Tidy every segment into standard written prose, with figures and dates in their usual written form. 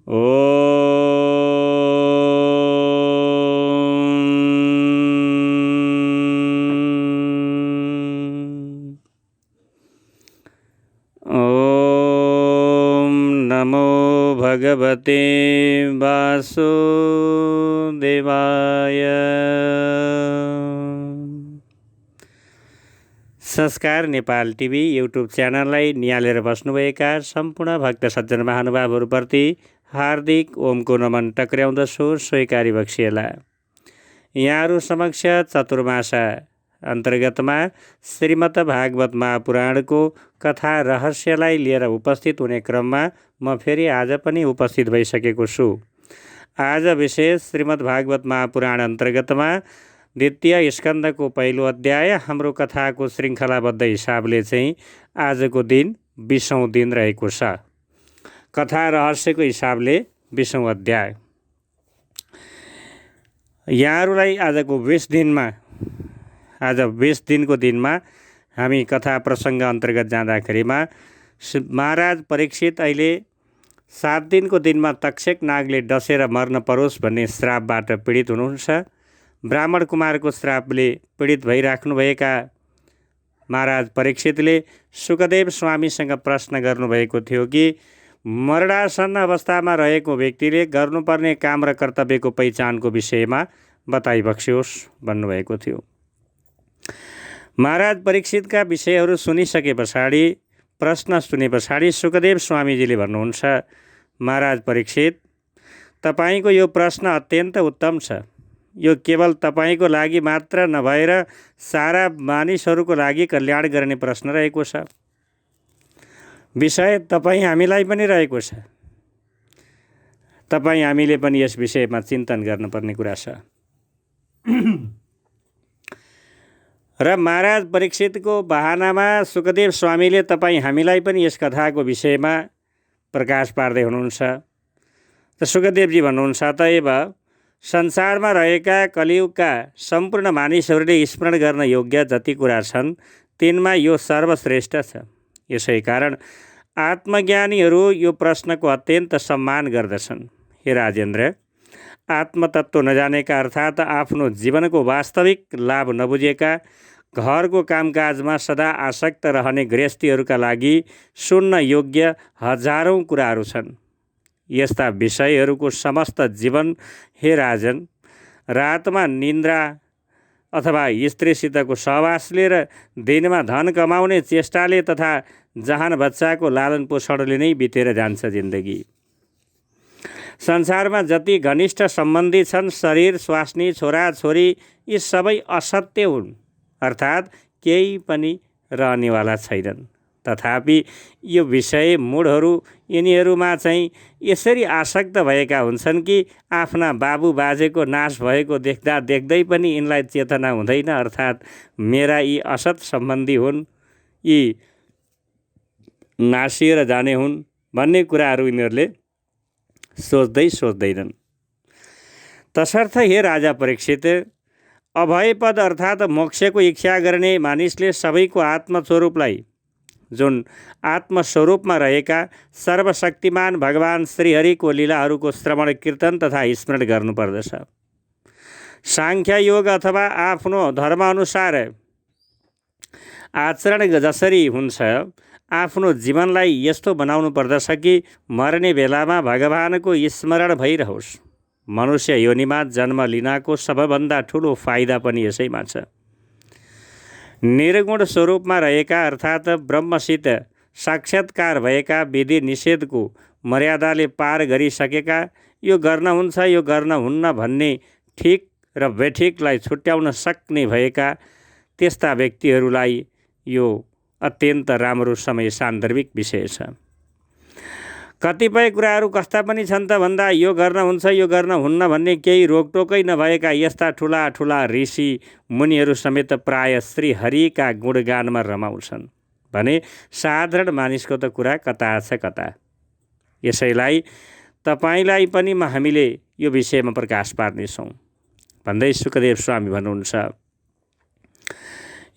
ॐ नमो भगवते वासुदेवाय। संस्कार नेपाल टिभी युट्युब च्यानललाई निहालेर बस्नुभएका सम्पूर्ण भक्त सज्जन महानुभावहरूप्रति हार्दिक ओमको नमन टक्र्याउँदछु, स्वीकारी बक्सिएला। यहाँहरू समक्ष चतुर्मासा अन्तर्गतमा श्रीमद् भागवत महापुराणको कथा रहस्यलाई लिएर उपस्थित हुने क्रममा म फेरि आज पनि उपस्थित भइसकेको छु। आज विशेष श्रीमद् भागवत महापुराण अन्तर्गतमा द्वितीय स्कन्धको पहिलो अध्याय हाम्रो कथाको श्रृङ्खलाबद्ध हिसाबले चाहिँ आजको दिन 20औं दिन रहेको छ। कथा रहस्यको हिसाबले 20औं अध्याय। यहाँहरूलाई आजको 20 दिनमा आज 20 दिनको दिनमा हामी कथा प्रसङ्ग अन्तर्गत जाँदाखेरिमा महाराज परीक्षित अहिले 7 दिनको दिनमा तक्षक नागले डसेर मर्न परोस् भन्ने श्रापबाट पीडित हुनुहुन्छ। ब्राह्मण कुमारको श्रापले पीडित भइराख्नुभएका महाराज परीक्षितले सुखदेव स्वामीसँग प्रश्न गर्नुभएको थियो कि मरणासन्न अवस्थामा रहेको व्यक्तिले गर्नुपर्ने काम र कर्तव्यको पहिचानको विषयमा बताइबक्स्योस् भन्नुभएको थियो। महाराज परीक्षितका विषयहरू सुनिसके पछाडि, प्रश्न सुने पछाडि सुखदेव स्वामीजीले भन्नुहुन्छ, महाराज परीक्षित, तपाईँको यो प्रश्न अत्यन्त उत्तम छ। यो केवल तपाईँको लागि मात्र नभएर सारा मानिसहरूको लागि कल्याण गर्ने प्रश्न रहेको छ। विषय तपाईँ हामीलाई पनि रहेको छ। तपाईँ हामीले पनि यस विषयमा चिन्तन गर्नुपर्ने कुरा छ। र महाराज परीक्षितको बहानामा सुखदेव स्वामीले तपाईँ हामीलाई पनि यस कथाको विषयमा प्रकाश पार्दै हुनुहुन्छ। त सुखदेवजी भन्नुहुन्छ, अतएव संसारमा रहेका कलियुगका सम्पूर्ण मानिसहरूले स्मरण गर्न योग्य जति कुरा छन् तिनमा यो सर्वश्रेष्ठ छ। यसै कारण आत्मज्ञानीहरू यो प्रश्नको अत्यन्त सम्मान गर्दछन्। हे राजेन्द्र, आत्मतत्त्व नजानेका अर्थात् आफ्नो जीवनको वास्तविक लाभ नबुझेका, घरको कामकाजमा सदा आसक्त रहने गृहस्थीहरूका लागि सुन्न योग्य हजारौँ कुराहरू छन्। यस्ता विषयहरूको समस्त जीवन, हे राजन, रातमा निन्द्रा अथवा स्त्रीसितको सहवासले र दिनमा धन कमाउने चेष्टाले तथा जहान बच्चाको लालन पोषणले नै बितेर जान्छ जिन्दगी। संसारमा जति घनिष्ठ सम्बन्धी छन्, शरीर, स्वास्नी, छोराछोरी, यी सबै असत्य हुन्, अर्थात् केही पनि रहनेवाला छैनन्। तथापि यो विषय मूढहरू यिनीहरूमा चाहिँ यसरी आसक्त भएका हुन्छन् कि आफ्ना बाबु बाजेको नाश भएको देख्दा देख्दै पनि यिनलाई चेतना हुँदैन, अर्थात् मेरा यी असत सम्बन्धी हुन्, यी नासिएर जाने हुन् भन्ने कुराहरू यिनीहरूले सोच्दैनन्। तसर्थ हे राजा परीक्षित, अभयपद अर्थात् मोक्षको इच्छा गर्ने मानिसले सबैको आत्मस्वरूपलाई, जुन आत्मस्वरूपमा रहेका सर्वशक्तिमान भगवान श्रीहरिको लीलाहरूको श्रवण कीर्तन तथा स्मरण गर्नुपर्दछ। साङ्ख्य योग अथवा आफ्नो धर्मअनुसार आचरण जसरी हुन्छ, आफ्नो जीवनलाई यस्तो बनाउनु पर्दछ कि मर्ने बेलामा भगवानको स्मरण भइरहोस्। मनुष्य योनिमा जन्म लिनको सबभन्दा ठुलो फाइदा पनि यसैमा छ। निर्गुण स्वरूपमा रहेका अर्थात् ब्रह्मसित साक्षात्कार भएका, विधि निषेधको मर्यादाले पार गरिसकेका, यो गर्न हुन्छ यो गर्न हुन्न भन्ने ठिक र बेठिकलाई छुट्याउन सक्ने भएका त्यस्ता व्यक्तिहरूलाई यो अत्यन्त राम्रो समय सान्दर्भिक विषय छ। कतिपय कुराहरू कस्ता पनि छन् त भन्दा यो गर्न हुन्छ यो गर्न हुन्न भन्ने केही रोकटोकै नभएका यस्ता ठुला ठुला ऋषि मुनिहरू समेत प्राय श्रीहरिका गुणगानमा रमाउँछन् भने साधारण मानिसको त कुरा कता छ कता। यसैलाई तपाईँलाई पनि हामीले यो विषयमा प्रकाश पार्नेछौँ भन्दै सुखदेव स्वामी भन्नुहुन्छ,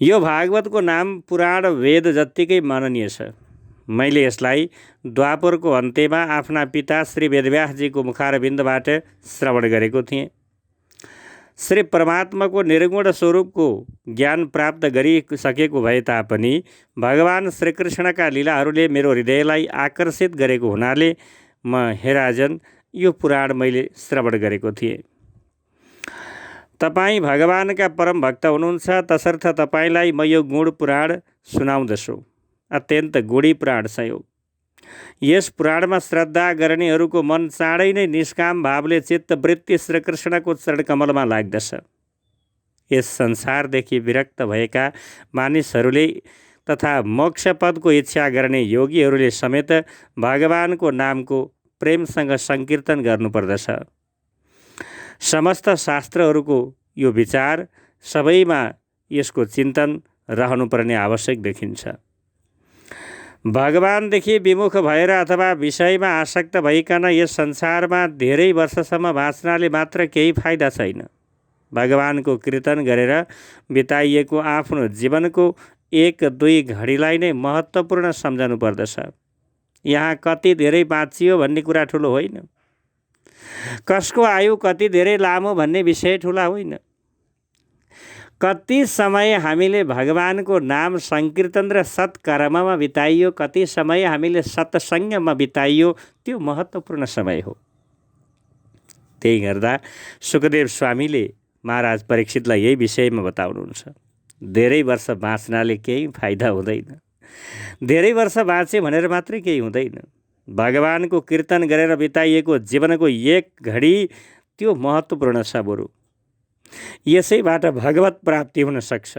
यो भागवतको नाम पुराण वेद जत्तिकै माननीय छ। मैले यसलाई द्वापरको अन्त्यमा आफ्ना पिता श्री वेदव्यासजीको मुखारविन्दबाट श्रवण गरेको थिएँ। श्री परमात्माको निर्गुण स्वरूपको ज्ञान प्राप्त गरिसकेको भए तापनि भगवान् श्रीकृष्णका लीलाहरूले मेरो हृदयलाई आकर्षित गरेको हुनाले म हे राजन यो पुराण मैले श्रवण गरेको थिएँ। तपाईँ भगवानका परम भक्त हुनुहुन्छ, तसर्थ तपाईँलाई म यो गुण पुराण सुनाउँदछु। अत्यन्त गुणी पुराण छ यो। यस पुराणमा श्रद्धा गर्नेहरूको मन चाँडै नै निष्काम भावले चित्तवृत्ति श्रीकृष्णको चरणकमलमा लाग्दछ। यस संसारदेखि विरक्त भएका मानिसहरूले तथा मोक्षपदको इच्छा गर्ने योगीहरूले समेत भगवानको नामको प्रेमसँग सङ्कीर्तन गर्नुपर्दछ। समस्त शास्त्रहरूको यो विचार सबैमा यसको चिन्तन रहनुपर्ने आवश्यक देखिन्छ। भगवानदेखि विमुख भएर अथवा विषयमा आसक्त भइकन यस संसारमा धेरै वर्षसम्म बाँच्नाले मात्र केही फाइदा छैन। भगवानको कीर्तन गरेर बिताइएको आफ्नो जीवनको 1-2 घडीलाई नै महत्त्वपूर्ण सम्झनु पर्दछ। यहाँ कति धेरै बाँचियो भन्ने कुरा ठुलो होइन। कसको आयु कति धेरै लामो भन्ने विषय ठुला होइन। कति समय हामीले भगवानको नाम सङ्कीर्तन र सत्कर्ममा बिताइयो, कति समय हामीले सत्सङ्गमा बिताइयो, त्यो महत्त्वपूर्ण समय हो। त्यही गर्दा सुखदेव स्वामीले महाराज परीक्षितलाई यही विषयमा बताउनुहुन्छ। धेरै वर्ष बाँच्नाले केही फाइदा हुँदैन। धेरै वर्ष बाँचे भनेर मात्रै केही हुँदैन। भगवानको कीर्तन गरेर बिताइएको जीवनको 1 घडी त्यो महत्त्वपूर्ण छ बरु। यसैबाट भगवत प्राप्ति हुन सक्छ।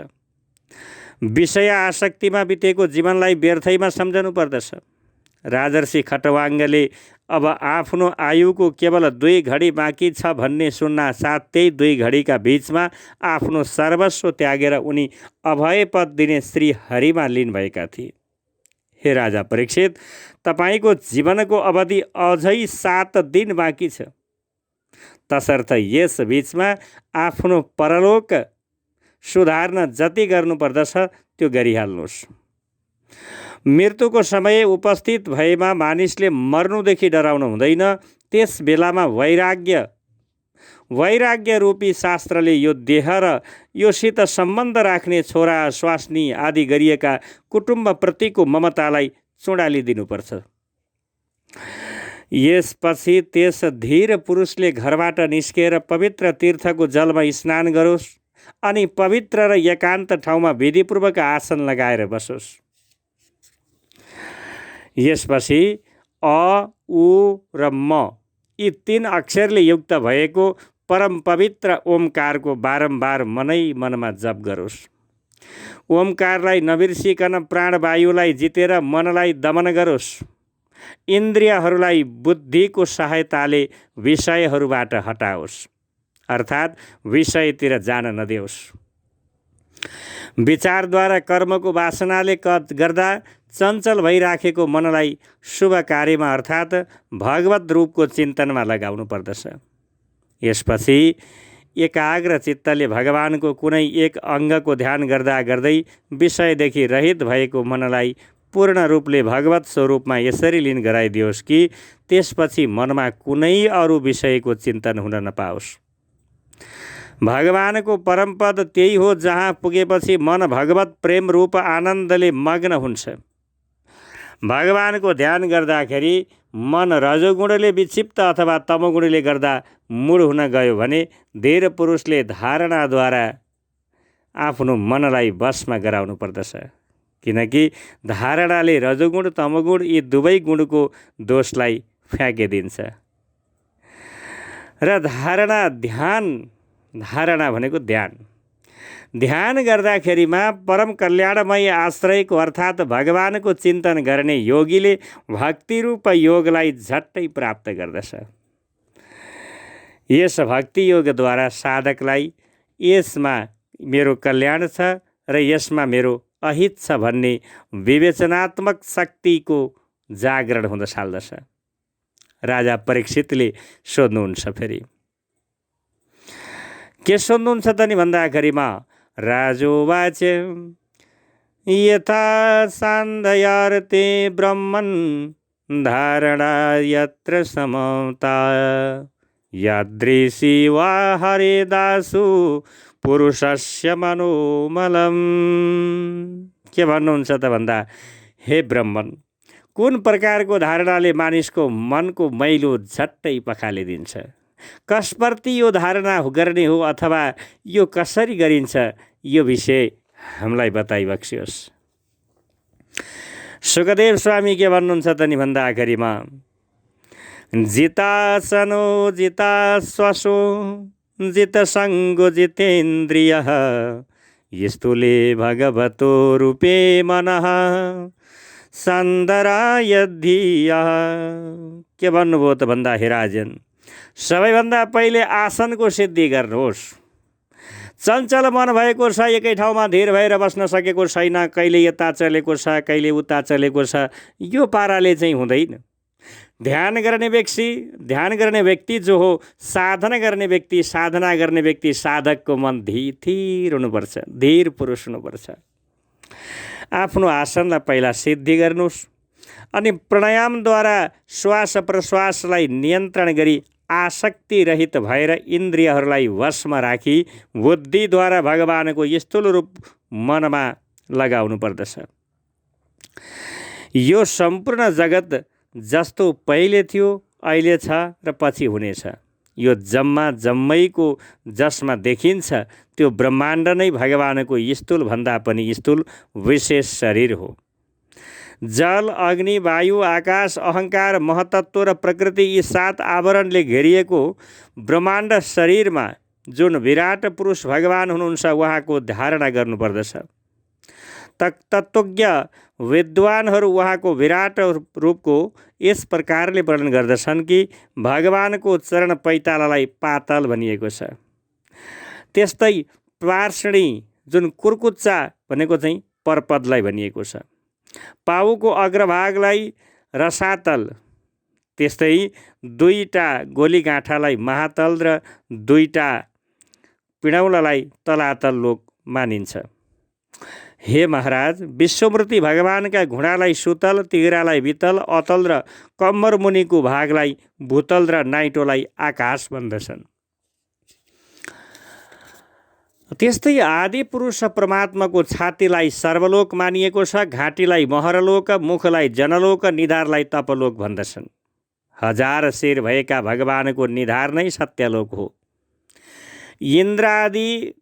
विषय आसक्तिमा बितेको जीवनलाई व्यर्थैमा सम्झनु पर्दछ। राजर्षि खटवाङ्गले अब आफ्नो आयुको केवल 2 घडी बाँकी छ भन्ने सुन्न साथ त्यही 2 घडीका बिचमा आफ्नो सर्वस्व त्यागेर उनी अभय पद दिने श्री हरिमा लीन भएका थिए। हे राजा परीक्षित, तपाईँको जीवनको अवधि अझै 7 दिन बाँकी छ। तसर्थ यस बिचमा आफ्नो परलोक सुधार्न जति गर्नुपर्दछ त्यो गरिहाल्नुहोस्। मृत्युको समय उपस्थित भएमा मानिसले मर्नुदेखि डराउनु हुँदैन। त्यस बेलामा वैराग्य रूपी शास्त्रले यो देह र योसित सम्बन्ध राख्ने छोरा स्वास्नी आदि गरिएका कुटुम्बप्रतिको ममतालाई चुडालिदिनुपर्छ। यसपछि त्यस धीर पुरुषले घरबाट निस्केर पवित्र तीर्थको जलमा स्नान गरोस् अनि पवित्र र एकान्त ठाउँमा विधिपूर्वक आसन लगाएर बसोस्। यसपछि अ, उ र म यी 3 अक्षरले युक्त भएको परम पवित्र ओमकारको बारम्बार मनमा जप गरोस्। ओमकारलाई नबिर्सिकन प्राणवायुलाई जितेर मनलाई दमन गरोस्। इन्द्रियहरूलाई बुद्धिको सहायताले विषयहरूबाट हटाओस्, अर्थात् विषयतिर जान नदेओस्। विचारद्वारा कर्मको वासनाले गर्दा चञ्चल भइराखेको मनलाई शुभ कार्यमा अर्थात् भगवत रूपको चिन्तनमा लगाउनु पर्दछ। यसपछि एकाग्र चित्तले भगवानको कुनै एक अङ्गको ध्यान गर्दा गर्दै विषयदेखि रहित भएको मनलाई पूर्ण रूपले भगवत स्वरूपमा यसरी लीन गराइदियोस् कि त्यसपछि मनमा कुनै अरू विषयको चिन्तन हुन नपाओस्। भगवानको परमपद त्यही हो जहाँ पुगेपछि मन भगवत प्रेम रूप आनन्दले मग्न हुन्छ। भगवानको ध्यान गर्दाखेरि मन रजोगुणले विक्षिप्त अथवा तमोगुणले गर्दा मूढ हुन गयो भने धीर पुरुषले धारणाद्वारा आफ्नो मनलाई वशमा गराउनु पर्दछ। किनकि धारणाले रजोगुण तमोगुण यी दुवै गुणको दोषलाई फ्याँकिदिन्छ। र धारणा भनेको ध्यान गर्दाखेरिमा परम कल्याणमय आश्रयको अर्थात् भगवानको चिन्तन गर्ने योगीले भक्तिरूप योगलाई झट्टै प्राप्त गर्दछ। यस भक्ति योगद्वारा साधकलाई यसमा मेरो कल्याण छ र यसमा मेरो अहित छ भन्ने विवेचनात्मक शक्तिको जागरण हुन थाल्दछ। राजा परीक्षितले सोध्नुहुन्छ, फेरि के सोध्नुहुन्छ त नि भन्दाखेरिमा राजोवाच यथा सान्ध्यार्ते ब्रह्मन् धारणा यत्र समता यादृशी वा हरिदासु पुरुषस्य मनोमलम्। के भन्नुहुन्छ त भन्दा, हे ब्रह्मन, कुन प्रकारको धारणाले मानिसको मनको मैलो झट्टै पखालिदिन्छ? कसप्रति यो धारणा गर्ने हो अथवा यो कसरी गरिन्छ, यो विषय हामीलाई बताइबक्सियोस्। सुखदेव स्वामी के भन्नुहुन्छ त नि भन्दा आखिरीमा, जितासनो जिताश्वासो जितसङ्गो जितेन्द्रियः स्थूले भगवतो रूपे मनः सन्दराय धियः। के भन्नुभयो त भन्दा, हे राजन, सबैभन्दा पहिले आसनको सिद्धि गर्नुहोस्। चञ्चल मन भएको छ, एकै ठाउँमा धेर भएर बस्न सकेको छैन, कहिले यता चलेको छ कहिले उता चलेको छ, यो पाराले चाहिँ हुँदैन। ध्यान गर्ने व्यक्ति जो हो, साधना गर्ने व्यक्ति, साधना गर्ने व्यक्ति, साधकको मन थिर हुनुपर्छ, धीर पुरुष हुनुपर्छ। आफ्नो आसनलाई पहिला सिद्धि गर्नुहोस्, अनि प्राणायामद्वारा श्वास प्रश्वासलाई नियन्त्रण गरी आसक्ति रहित भएर इन्द्रियहरूलाई वशमा राखी बुद्धिद्वारा भगवानको स्थूल रूप मनमा लगाउनु पर्दछ। यो सम्पूर्ण जगत जस्तो पहिले थियो, अहिले छ र पछि हुनेछ। यो जम्मैको जसमा देखिन्छ त्यो ब्रह्माण्ड नै भगवानको स्थूल भन्दा पनि स्थूल विशेष शरीर हो। जल, अग्नि, वायु, आकाश, अहंकार, महतत्व र प्रकृति, यी 7 आवरणले घेरिएको ब्रह्माण्ड शरीरमा जुन विराट पुरुष भगवान हुनुहुन्छ, उहाँको धारणा गर्नुपर्दछ। तत्त्वज्ञ विद्वानहरू उहाँको विराट रूपको यस प्रकारले वर्णन गर्दछन् कि भगवानको चरण पैतालालाई पातल भनिएको छ। त्यस्तै पार्ष्णी जुन कुर्कुच्चा भनेको चाहिँ परपदलाई भनिएको छ। पाउको अग्रभागलाई रसातल, त्यस्तै 2टा गोलीगाँठालाई महातल र 2टा पिँडौलालाई तलातल लोक मानिन्छ। हे महाराज, विश्वमूर्ति भगवानका घुँडालाई सुतल, तिघ्रालाई वितल, अतल र कम्मर मुनिको भागलाई भूतल र नाइटोलाई आकाश भन्दछन्। त्यस्तै आदि पुरुष परमात्माको छातीलाई सर्वलोक मानिएको छ, घाँटीलाई महरलोक, मुखलाई जनलोक, निधारलाई तपलोक भन्दछन्। 1000 शिर भएका भगवानको निधार नै सत्यलोक हो। इन्द्र आदि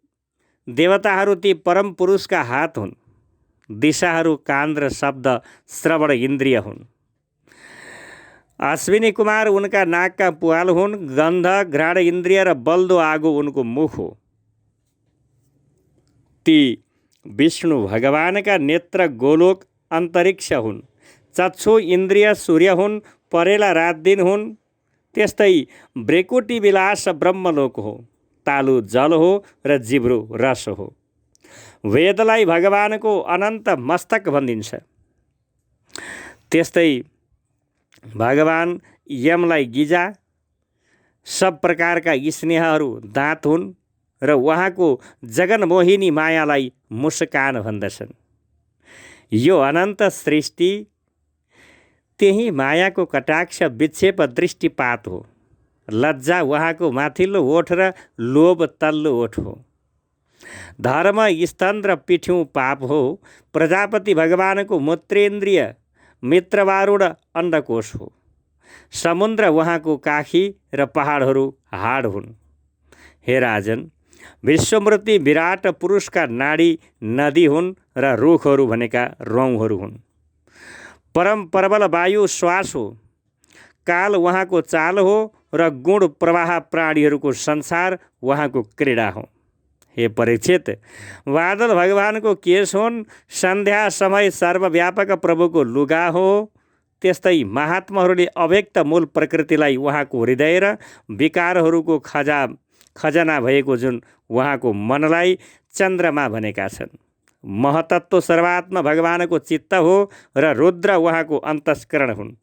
देवताहरू ती परम पुरुषका हात हुन्। दिशाहरू कान र शब्द श्रवण इन्द्रिय हुन्। अश्विनी कुमार उनका नाकका पुवाल हुन्। गन्ध, घ्राण इन्द्रिय र बल्दो आगो उनको मुख हो। ती विष्णु भगवानका नेत्र गोलोक अन्तरिक्ष हुन्। चक्षु इन्द्रिय सूर्य हुन्। परेला रात दिन हुन्। त्यस्तै ब्रेकुटी विलास ब्रह्मलोक हो। तालु जल हो र जिब्रो रस हो। वेदलाई भगवानको अनन्त मस्तक भनिन्छ। त्यस्तै भगवान यमलाई गिजा, सब प्रकारका स्नेहहरू दाँत हुन् र उहाँको जगनमोहिनी मायालाई मुस्कान भन्दछन्। यो अनन्त सृष्टि त्यही मायाको कटाक्ष विक्षेप दृष्टिपात हो। लज्जा उहाँको माथिल्लो ओठ र लोभ तल्लो ओठ हो। धर्म स्तन र पिठ्यौँ पाप हो। प्रजापति भगवानको मूत्रेन्द्रिय मित्रवारुण अण्डकोश हो। समुद्र उहाँको काखी र पहाडहरू हाड हुन्। हे राजन, विश्वमूर्ति विराट पुरुषका नाडी नदी हुन् र रुखहरू भनेका रौँहरू हुन्। परम प्रबल वायु श्वास हो। काल उहाँको चाल हो र गुण प्रवाह प्राणीहरूको संसार उहाँको क्रीडा हो। हे परीक्षित, बादल भगवानको केश हुन्। सन्ध्या समय सर्वव्यापक प्रभुको लुगा हो। त्यस्तै महात्माहरूले अव्यक्त मूल प्रकृतिलाई उहाँको हृदय र विकारहरूको खजना भएको जुन उहाँको मनलाई चन्द्रमा भनेका छन्। महतत्व सर्वात्मा भगवानको चित्त हो र रुद्र उहाँको अन्तस्करण हुन्।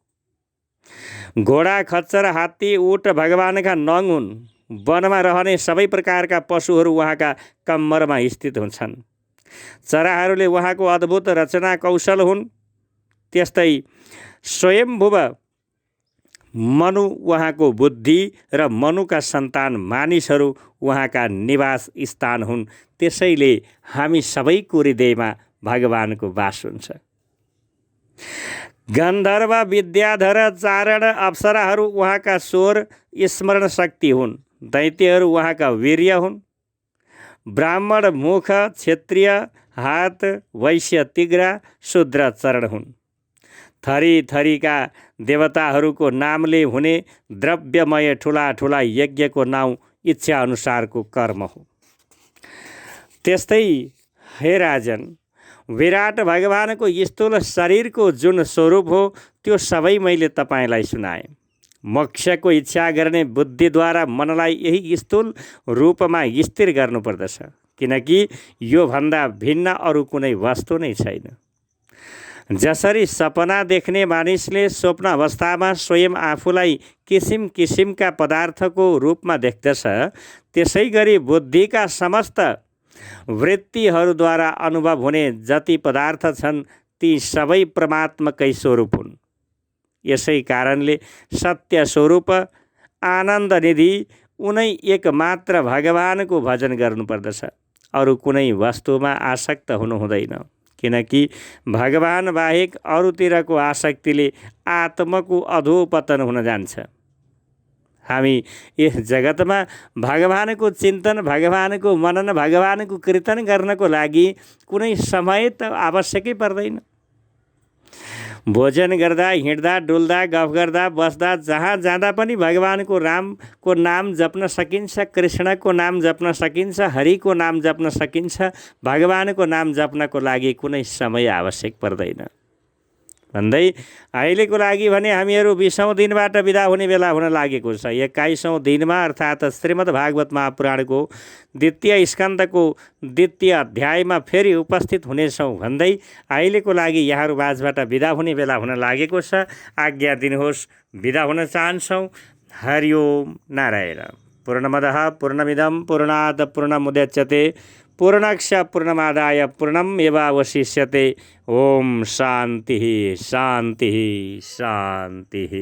घोडा, खच्चर, हात्ती, ऊँट भगवानका नङ हुन्। वनमा रहने सबै प्रकारका पशुहरू उहाँका कम्मरमा स्थित हुन्छन्। चराहरूले उहाँको अद्भुत रचना कौशल हुन्। त्यस्तै स्वयम्भुव मनु उहाँको बुद्धि र मनुका सन्तान मानिसहरू उहाँका निवास स्थान हुन्। त्यसैले हामी सबैको हृदयमा भगवानको वास हुन्छ। गन्धर्व विद्याधर चारण अप्सराहरू उहाँका स्वर स्मरण शक्ति हुन्। दैत्यहरू उहाँका वीर्य हुन्। ब्राह्मण मुख, क्षत्रिय हात, वैश्य तिग्रा, शूद्र चरण हुन्। थरी थरीका देवताहरूको नामले हुने द्रव्यमय ठुला ठुला यज्ञको नाउँ इच्छा अनुसारको कर्म हो। त्यस्तै हे राजन, विराट भगवानको स्थूल शरीरको जुन स्वरूप हो त्यो सबै मैले तपाईँलाई सुनाएँ। मोक्षको इच्छा गर्ने बुद्धिद्वारा मनलाई यही स्थूल रूपमा स्थिर गर्नुपर्दछ, किनकि योभन्दा भिन्न अरू कुनै वस्तु नै छैन। जसरी सपना देख्ने मानिसले स्वप्न अवस्थामा स्वयं आफूलाई किसिम किसिमका पदार्थको रूपमा देख्दछ, त्यसै गरी बुद्धिका समस्त वृत्तिहरूद्वारा अनुभव हुने जति पदार्थ छन् ती सबै परमात्माकै स्वरूप हुन्। यसै कारणले सत्य स्वरूप आनन्द निधि उनै एक मात्र भगवानको भजन गर्नुपर्दछ। अरू कुनै वस्तुमा आसक्त हुनु हुँदैन, किनकि भगवान बाहेक अरूतिरको आसक्तिले आत्माको अधोपतन हुन जान्छ। हामी यस जगतमा भगवानको चिन्तन, भगवानको मनन, भगवानको कीर्तन गर्नको लागि कुनै समय त आवश्यकै पर्दैन। भोजन गर्दा, हिँड्दा, डुल्दा, गफ गर्दा, बस्दा, जहाँ जाँदा पनि भगवानको रामको नाम जप्न सकिन्छ, कृष्णको नाम जप्न सकिन्छ, हरिको नाम जप्न सकिन्छ। भगवानको नाम जप्नको लागि कुनै समय आवश्यक पर्दैन भन्दै अहिलेको लागि भने हामीहरू 20औं दिनबाट बिदा हुने बेला हुन लागेको छ। 21औं दिनमा अर्थात् श्रीमद् भागवत महापुराणको द्वितीय स्कन्धको द्वितीय अध्यायमा फेरि उपस्थित हुनेछौँ भन्दै अहिलेको लागि यहाँहरू माझबाट बिदा हुने बेला हुन लागेको छ। आज्ञा दिनुहोस्, बिदा हुन चाहन्छौँ। हरि ओम नारायण। पूर्णमदः पूर्णमिदं पूर्णात् पूर्णमुदच्यते पूर्णस्य पूर्णमादाय पूर्णमेवावशिष्यते। ओम शान्तिः शान्तिः शान्तिः।